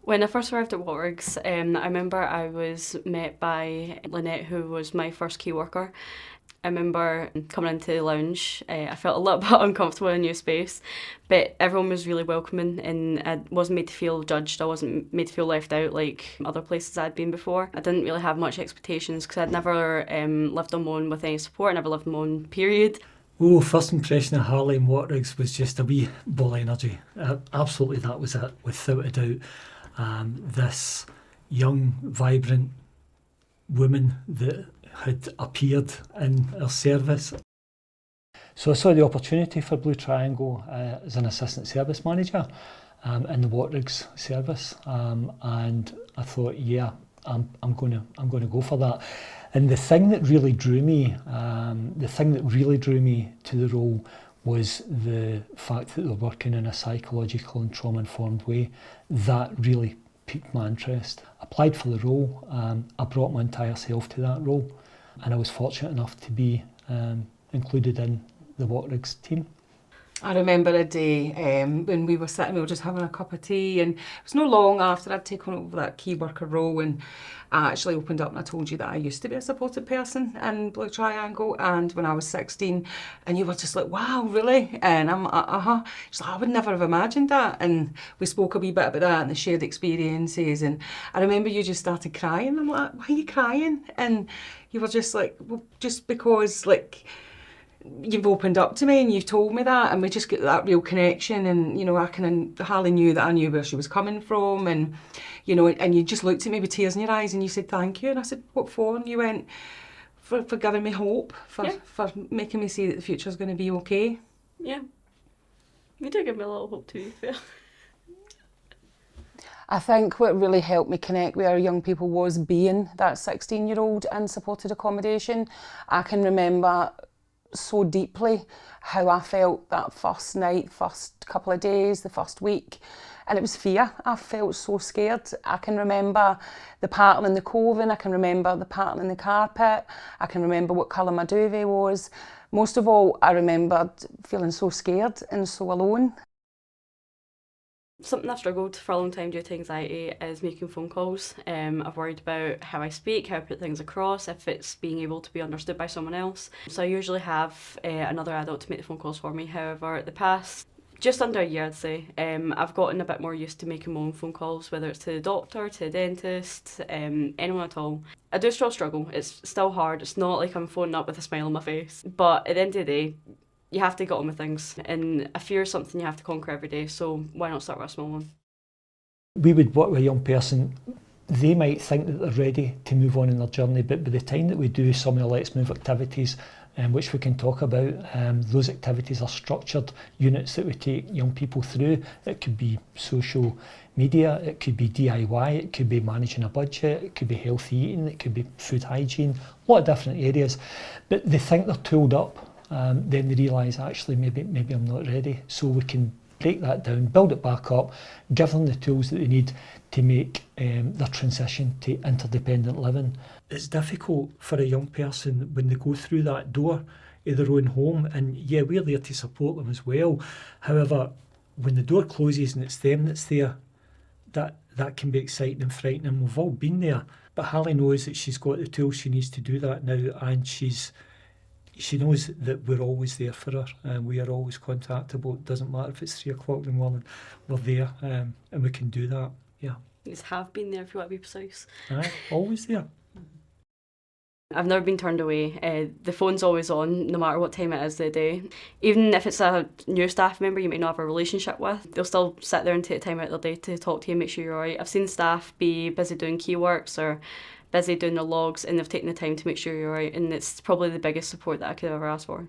When I first arrived at Whatriggs, I remember I was met by Lynette, who was my first key worker. I remember coming into the lounge, I felt a little bit uncomfortable in a new space, but everyone was really welcoming and I wasn't made to feel judged, I wasn't made to feel left out like other places I'd been before. I didn't really have much expectations because I'd never lived on my own with any support, I never lived on my own, period. Oh, first impression of Harley and Whatriggs was just a wee ball of energy. Absolutely, that was it, without a doubt. This young, vibrant woman that had appeared in our service. So I saw the opportunity for Blue Triangle as an assistant service manager in the Whatriggs service, and I thought, yeah, I'm going to go for that. And the thing that really drew me, to the role was the fact that they're working in a psychological and trauma-informed way. That really piqued my interest. I applied for the role, I brought my entire self to that role, and I was fortunate enough to be included in the Whatriggs team. I remember a day when we were just having a cup of tea, and it was no long after I'd taken over that key worker role, and I actually opened up and I told you that I used to be a supported person in Blue Triangle, and when I was 16, and you were just like, wow, really? And I'm she's like, I would never have imagined that. And we spoke a wee bit about that and the shared experiences, and I remember you just started crying. I'm like, why are you crying? And you were just like, well, just because, like, you've opened up to me and you've told me that, and we just get that real connection. And you know, Harley knew that I knew where she was coming from, and you know, and you just looked at me with tears in your eyes and you said thank you, and I said, what for? And you went, for giving me hope, for making me see that the future's going to be okay. Yeah, you did give me a little hope too. I think what really helped me connect with our young people was being that 16-year-old in supported accommodation. I can remember so deeply how I felt that first night, first couple of days, the first week, and it was fear. I felt so scared. I can remember the pattern in the coving, I can remember the pattern in the carpet, I can remember what colour my duvet was. Most of all, I remembered feeling so scared and so alone. Something I've struggled for a long time due to anxiety is making phone calls. I've worried about how I speak, how I put things across, if it's being able to be understood by someone else. So I usually have another adult to make the phone calls for me. However, the past just under a year, I'd say, I've gotten a bit more used to making my own phone calls, whether it's to the doctor, to the dentist, anyone at all. I do still struggle. It's still hard. It's not like I'm phoning up with a smile on my face. But at the end of the day, you have to get on with things, and a fear is something you have to conquer every day, so why not start with a small one? We would work with a young person, they might think that they're ready to move on in their journey, but by the time that we do some of the Let's Move activities, which we can talk about, those activities are structured units that we take young people through. It could be social media, it could be DIY, it could be managing a budget, it could be healthy eating, it could be food hygiene, a lot of different areas. But they think they're tooled up. Then they realise actually maybe I'm not ready, so we can break that down, build it back up, give them the tools that they need to make their transition to interdependent living. It's difficult for a young person when they go through that door of their own home, and yeah, we're there to support them as well. However, when the door closes and it's them that's there, that can be exciting and frightening. We've all been there, but Harley knows that she's got the tools she needs to do that now, and she knows that we're always there for her, and we are always contactable. It doesn't matter if it's 3 o'clock in the morning, we're there, and we can do that, yeah. You have been there, if you want to be precise. Always there. I've never been turned away. The phone's always on, no matter what time it is of the day. Even if it's a new staff member you might not have a relationship with, they'll still sit there and take time out of their day to talk to you and make sure you're alright. I've seen staff be busy doing key works or busy doing their logs, and they've taken the time to make sure you're alright, and it's probably the biggest support that I could ever ask for.